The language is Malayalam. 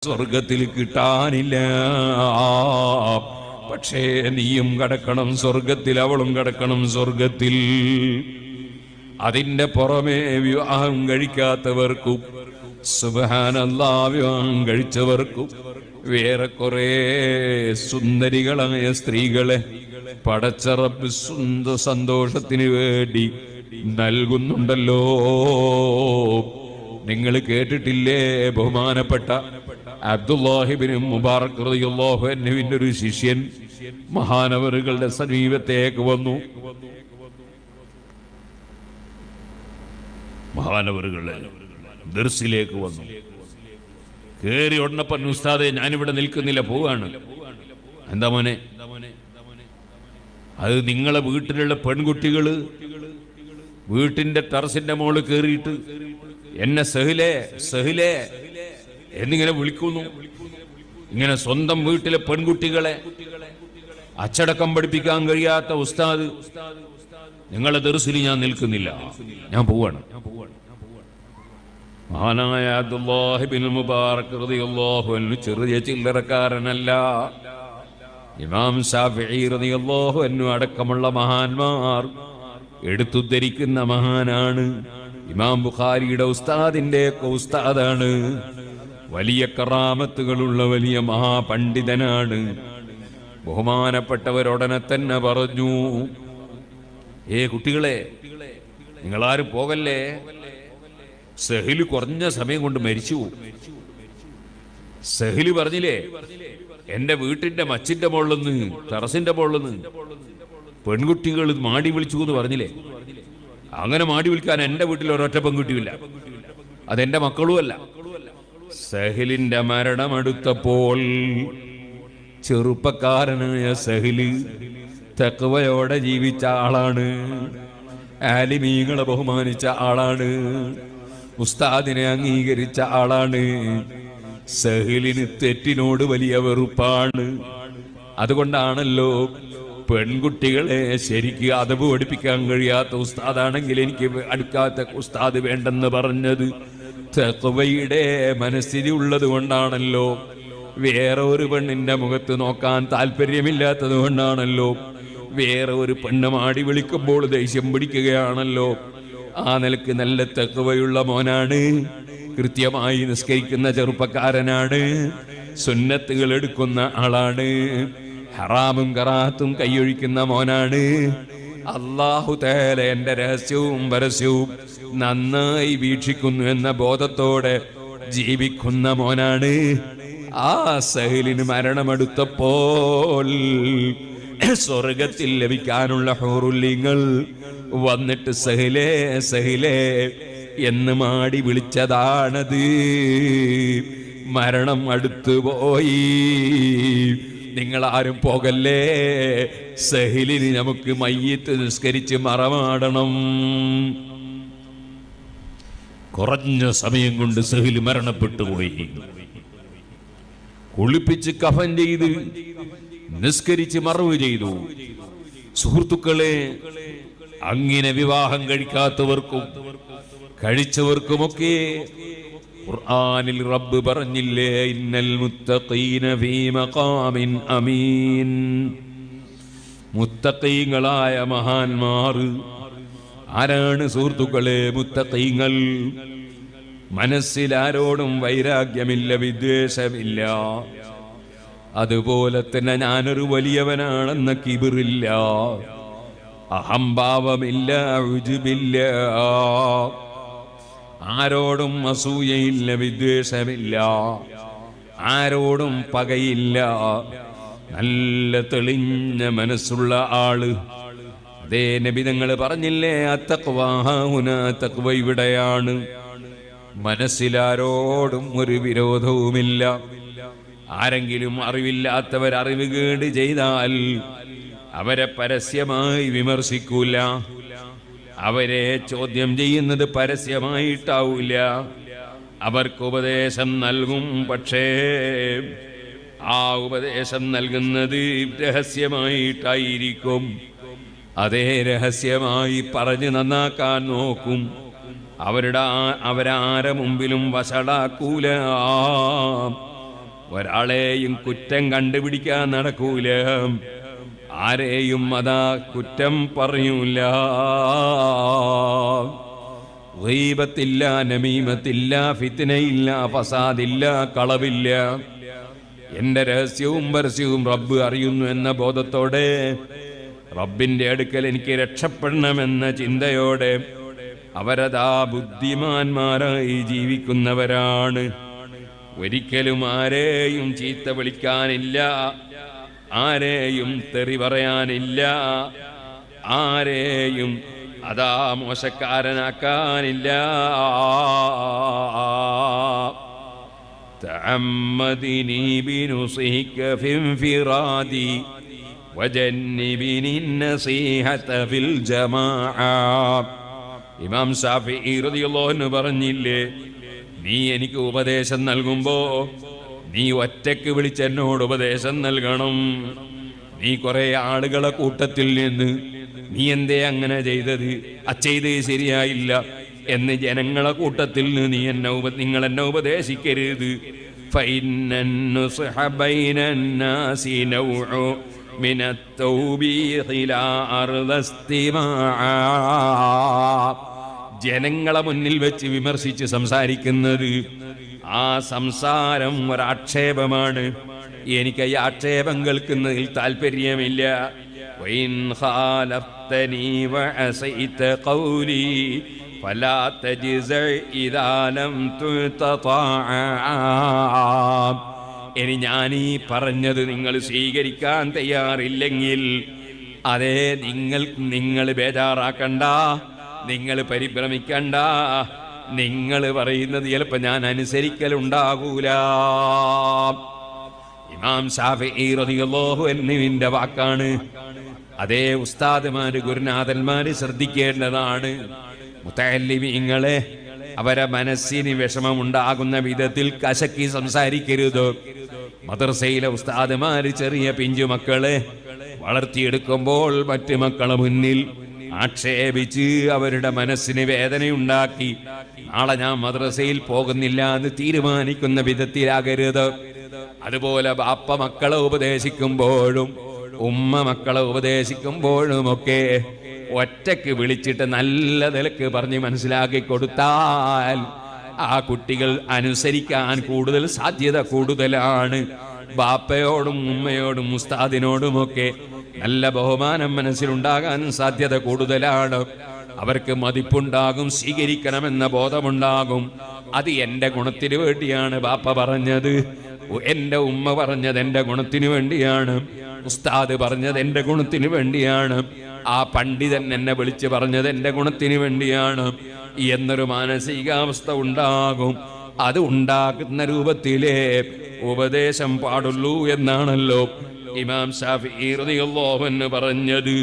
സ്വർഗത്തിൽ കിട്ടാനില്ല. പക്ഷേ നീയും കടക്കണം സ്വർഗത്തിൽ, അവളും കടക്കണം സ്വർഗത്തിൽ. അതിന്റെ പുറമെ വിവാഹം കഴിക്കാത്തവർക്കും സുബ്ഹാനല്ലാഹ് വിവാഹം കഴിച്ചവർക്കും വേറെ കുറെ സുന്ദരികളായ സ്ത്രീകളെ പടച്ച റബ്ബ് സന്തോഷത്തിന് വേണ്ടി നൽകുന്നുണ്ടല്ലോ. നിങ്ങൾ കേട്ടിട്ടില്ലേ ബഹുമാനപ്പെട്ട അബ്ദുല്ലാഹി ഇബ്നു മുബാറക് റളിയല്ലാഹു അൻഹുവിന്റെ ഒരു ശിഷ്യൻ മഹാനവറുകളുടെ സമീപത്തേക്ക് വന്നു. മഹാനവറുകളുടെ ദർസിലേക്ക് വന്നു. കേറി ഉടനപ്പൻ ഉസ്താദെ ഞാനിവിടെ നിൽക്കുന്നില്ല, പോവാണ്. എന്താ മോനെ? അത് നിങ്ങളെ വീട്ടിലുള്ള പെൺകുട്ടികള് വീട്ടിന്റെ ടെറസിന്റെ മോള് കേറിയിട്ട് എന്നെ സഹിലേ സഹിലേ എന്നിങ്ങനെ വിളിക്കുന്നു. ഇങ്ങനെ സ്വന്തം വീട്ടിലെ പെൺകുട്ടികളെ അച്ചടക്കം പഠിപ്പിക്കാൻ കഴിയാത്ത ഉസ്താദ്, നിങ്ങളെ ദർസിൽ ഞാൻ നിൽക്കുന്നില്ല, ഞാൻ പോവാണ്. മഹാനായ അബ്ദുല്ലാഹി ഇബ്നുൽ മുബാറക് റളിയല്ലാഹു അൻഹു ചെറിയ ചില്ലറക്കാരനല്ല. ഇമാം ശാഫിഈ റളിയല്ലാഹു അൻഹു അടക്കമുള്ള മഹാന്മാർ എടുത്തുദ്ധരിക്കുന്ന മഹാനാണ്. ഇമാം ബുഖാരിയുടെ ഉസ്താദിന്റെ ഉസ്താദാണ്. വലിയ കറാമത്തുകളുള്ള വലിയ മഹാപണ്ഡിതനാണ്. ബഹുമാനപ്പെട്ടവരുടനെ തന്നെ പറഞ്ഞു, കുട്ടികളെ, നിങ്ങളാരും പോകല്ലേ, സഹില് കുറഞ്ഞ സമയം കൊണ്ട് മരിച്ചു. സഹില് പറഞ്ഞില്ലേ, എന്റെ വീട്ടിന്റെ മച്ചിന്റെ മുകളിൽ നിന്ന്, ടെറസിന്റെ മുകളിൽ നിന്ന് പെൺകുട്ടികൾ മാടി വിളിച്ചു എന്ന് പറഞ്ഞില്ലേ. അങ്ങനെ മാടി വിളിക്കാൻ എന്റെ വീട്ടിൽ ഒരൊറ്റ പെൺകുട്ടിയില്ല, അതെന്റെ മക്കളുമല്ല. സഹിലിന്റെ മരണമെടുത്തപ്പോൾ ചെറുപ്പക്കാരനായ സഹില് തഖ്വയോടെ ജീവിച്ച ആളാണ്, ആലിമീങ്ങളെ ബഹുമാനിച്ച ആളാണ്, ഉസ്താദിനെ അംഗീകരിച്ച ആളാണ്. സഹിലിന് തെറ്റിനോട് വലിയ വെറുപ്പാണ്. അതുകൊണ്ടാണല്ലോ പെൺകുട്ടികളെ ശരിക്ക് അദബ് പഠിപ്പിക്കാൻ കഴിയാത്ത ഉസ്താദാണെങ്കിൽ എനിക്ക് അടുക്കാത്ത ഉസ്താദ് വേണ്ടെന്ന് പറഞ്ഞത്. തഖ്വയുടെ മനസ്ഥിതി ഉള്ളത് കൊണ്ടാണല്ലോ. വേറെ ഒരു പെണ്ണിന്റെ മുഖത്ത് നോക്കാൻ താല്പര്യമില്ലാത്തത് കൊണ്ടാണല്ലോ. വേറെ ഒരു പെണ്ണ് മാടി വിളിക്കുമ്പോൾ ദേഷ്യം പിടിക്കുകയാണല്ലോ. ആ നിലക്ക് നല്ല തഖ്വയുള്ള മോനാണ്, കൃത്യമായി നിസ്കരിക്കുന്ന ചെറുപ്പക്കാരനാണ്, സുന്നത്തുകൾ എടുക്കുന്ന ആളാണ്, ഹറാമും കറാത്തും കൈയൊഴിക്കുന്ന മോനാണ്. അല്ലാഹു തആല എന്റെ രഹസ്യവും പരസ്യവും നന്നായി വീക്ഷിക്കുന്നു എന്ന ബോധത്തോടെ ജീവിക്കുന്ന മോനാണ്. ആ സഹലിന് മരണമെടുത്തപ്പോൾ സ്വർഗത്തിൽ ലഭിക്കാനുള്ള ഹൂറുല്ലിങ്ങൾ വന്നിട്ട് സഹിലേ സഹിലേ എന്ന് മാടി വിളിച്ചതാണത്. മരണം അടുത്തുപോയി, നിങ്ങളാരും പോകല്ലേ, സഹിലിന് നമുക്ക് മയ്യിത്ത് നിസ്കരിച്ച് മറമാടണം. കുറഞ്ഞ സമയം കൊണ്ട് സഹിൽ മരണപ്പെട്ടുപോയി. കുളിപ്പിച്ച് കഫൻ ചെയ്ത് നിസ്കരിച്ച് മറവ് ചെയ്തു. സുഹൃത്തുക്കളെ, അങ്ങനെ വിവാഹം കഴിക്കാത്തവർക്കും കഴിച്ചവർക്കുമൊക്കെ ഖുർആനിൽ റബ്ബ് പറഞ്ഞില്ലേ, ഇന്നൽ മുത്തഖീന ഫീ മഖാമിൻ അമീൻ. മുത്തഖീങ്ങളായ മഹാന്മാർ ആരാണ് സുഹൃത്തുക്കളെ? മുത്തഖീങ്ങൾ. മനസ്സിൽ ആരോടും വൈരാഗ്യമില്ല, വിദ്വേഷമില്ല. അതുപോലെ തന്നെ ഞാനൊരു വലിയവനാണെന്ന കിബിറില്ല, അഹംഭാവമില്ല, ഉജുബില്ല. ആരോടും അസൂയയില്ല, വിദ്വേഷമില്ല, ആരോടും പകയില്ല. നല്ല തെളിഞ്ഞ മനസ്സുള്ള ആള്. അതേ നബി തങ്ങൾ പറഞ്ഞില്ലേ, അത്തഖ്വാ ഹുനാ, തഖ്വ ഇവിടെയാണ്. മനസ്സിലാരോടും ഒരു വിരോധവുമില്ല. ആരെങ്കിലും അറിവില്ലാത്തവർ അറിവ് കേട് ചെയ്താൽ അവരെ പരസ്യമായി വിമർശിക്കൂല, അവരെ ചോദ്യം ചെയ്യുന്നത് പരസ്യമായിട്ടാവൂല. അവർക്ക് ഉപദേശം നൽകും, പക്ഷേ ആ ഉപദേശം നൽകുന്നത് രഹസ്യമായിട്ടായിരിക്കും. അതേ രഹസ്യമായി പറഞ്ഞ് നന്നാക്കാൻ നോക്കും. അവരാരെ മുമ്പിലും വഷളാക്കൂല. ഒരാളെയും കുറ്റം കണ്ടുപിടിക്കാൻ നടക്കൂല, ആരെയും അതാ കുറ്റം പറയൂല. ഗീബത്തില്ല, നമീമത്തില്ല, ഫിത്നയില്ല, ഫസാദില്ല, കളവില്ല. എന്റെ രഹസ്യവും പരസ്യവും റബ്ബ് അറിയുന്നു എന്ന ബോധത്തോടെ, റബ്ബിന്റെ അടുക്കൽ എനിക്ക് രക്ഷപ്പെടണമെന്ന ചിന്തയോടെ അവരതാ ബുദ്ധിമാന്മാരായി ജീവിക്കുന്നവരാണ്. ഒരിക്കലും ആരെയും ചീത്ത വിളിക്കാനില്ല, ആരെയും തെറി പറയാനില്ല, ആരെയും അതാ മോശക്കാരനാക്കാനില്ല. തഅമ്മദിനി ബിനുസിക ഫിൻഫിറാദി വജന്നിബിനി നസീഹത ഫിൽ ജമാഅ. ഇമാം ശാഫിഈ റളിയല്ലാഹു അൻഹു പറഞ്ഞില്ലേ, നീ എനിക്ക് ഉപദേശം നൽകുമ്പോ നീ ഒറ്റയ്ക്ക് വിളിച്ച് എന്നോട് ഉപദേശം നൽകണം. നീ കുറെ ആളുകളെ കൂട്ടത്തിൽ നിന്ന് നീ എന്തേ അങ്ങനെ ചെയ്തത്, ചെയ്ത് ശരിയായില്ല എന്ന് ജനങ്ങളെ കൂട്ടത്തിൽ നിന്ന് നിങ്ങൾ എന്നെ ഉപദേശിക്കരുത്. ജനങ്ങളെ മുന്നിൽ വെച്ച് വിമർശിച്ച് സംസാരിക്കുന്നത്, ആ സംസാരം ഒരാക്ഷേപമാണ്. എനിക്ക് ഈ ആക്ഷേപം കേൾക്കുന്നതിൽ താല്പര്യമില്ല. ഇനി ഞാനീ പറഞ്ഞത് നിങ്ങൾ സ്വീകരിക്കാൻ തയ്യാറില്ലെങ്കിൽ അതേ നിങ്ങൾ ബേജാറാക്കണ്ട, നിങ്ങൾ പരിഭ്രമിക്കണ്ട. നിങ്ങൾ പറയുന്നത് ചിലപ്പോൾ ഞാൻ അനുസരിക്കലുണ്ടാകൂല. ഇമാം ശാഫിഈ റളിയല്ലാഹു അൻഹുവിന്റെ വാക്കാണ്. അതേ ഉസ്താദുമാര്, ഗുരുനാഥന്മാര് ശ്രദ്ധിക്കേണ്ടതാണ്. മുതഅല്ലിമീങ്ങളെ അവരെ മനസ്സിന് വിഷമമുണ്ടാകുന്ന വിധത്തിൽ കശക്കി സംസാരിക്കരുത്. മദ്രസയിലെ ഉസ്താദുമാര് ചെറിയ പിഞ്ചു മക്കളെ വളർത്തിയെടുക്കുമ്പോൾ മറ്റു മക്കളെ മുന്നിൽ ആക്ഷേപിച്ച് അവരുടെ മനസ്സിന് വേദനയുണ്ടാക്കി നാളെ ഞാൻ മദ്രസയിൽ പോകുന്നില്ല എന്ന് തീരുമാനിക്കുന്ന വിധത്തിലാകരുത്. അതുപോലെ ബാപ്പ മക്കളെ ഉപദേശിക്കുമ്പോഴും ഉമ്മ മക്കളെ ഉപദേശിക്കുമ്പോഴുമൊക്കെ ഒറ്റക്ക് വിളിച്ചിട്ട് നല്ല നിലക്ക് പറഞ്ഞ് മനസ്സിലാക്കി കൊടുത്താൽ ആ കുട്ടികൾ അനുസരിക്കാൻ കൂടുതൽ സാധ്യത കൂടുതലാണ്. ബാപ്പയോടും ഉമ്മയോടും ഉസ്താദിനോടുമൊക്കെ നല്ല ബഹുമാനം മനസ്സിലുണ്ടാകാൻ സാധ്യത കൂടുതലാണ്. അവർക്ക് മതിപ്പുണ്ടാകും, സ്വീകരിക്കണമെന്ന ബോധമുണ്ടാകും. അത് എൻ്റെ ഗുണത്തിന് വേണ്ടിയാണ് ബാപ്പ പറഞ്ഞത്, എൻ്റെ ഉമ്മ പറഞ്ഞത് എൻ്റെ ഗുണത്തിന് വേണ്ടിയാണ്, ഉസ്താദ് പറഞ്ഞത് എൻ്റെ ഗുണത്തിന് വേണ്ടിയാണ്, ആ പണ്ഡിതൻ എന്നെ വിളിച്ച് പറഞ്ഞത് എൻ്റെ ഗുണത്തിന് വേണ്ടിയാണ് എന്നൊരു മാനസികാവസ്ഥ ഉണ്ടാകും. അത് ഉണ്ടാക്കുന്ന രൂപത്തിലേ ഉപദേശം പാടുള്ളൂ എന്നാണല്ലോ ഇമാം ശാഫിഈ റളിയല്ലാഹു അൻഹു പറഞ്ഞത്.